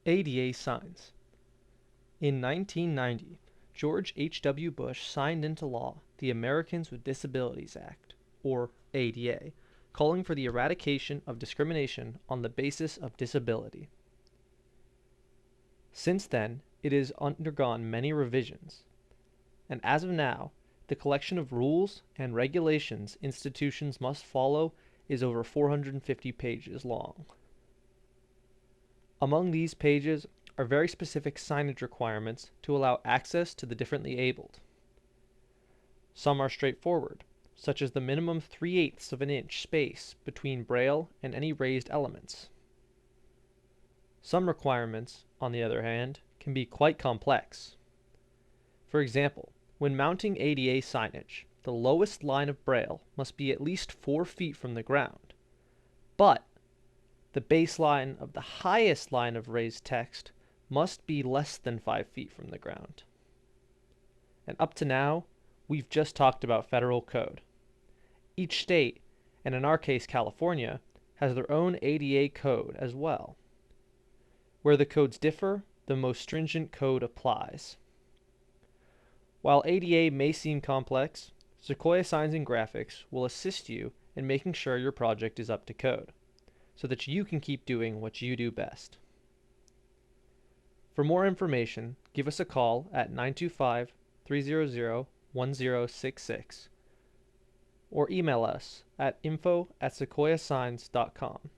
ADA signs. In 1990, George H.W. Bush signed into law the Americans with Disabilities Act, or ADA, calling for the eradication of discrimination on the basis of disability. Since then, it has undergone many revisions, and as of now, the collection of rules and regulations institutions must follow is over 450 pages long. Among these pages are very specific signage requirements to allow access to the differently abled. Some are straightforward, such as the minimum 3/8 of an inch space between braille and any raised elements. Some requirements, on the other hand, can be quite complex. For example, when mounting ADA signage, the lowest line of braille must be at least 4 feet from the ground, but the baseline of the highest line of raised text must be less than 5 feet from the ground. And up to now, we've just talked about federal code. Each state, and in our case California, has their own ADA code as well. Where the codes differ, the most stringent code applies. While ADA may seem complex, Sequoia Signs and Graphics will assist you in making sure your project is up to code, so that you can keep doing what you do best. For more information, give us a call at 925-300-1066 or email us at info@sequoiasigns.com.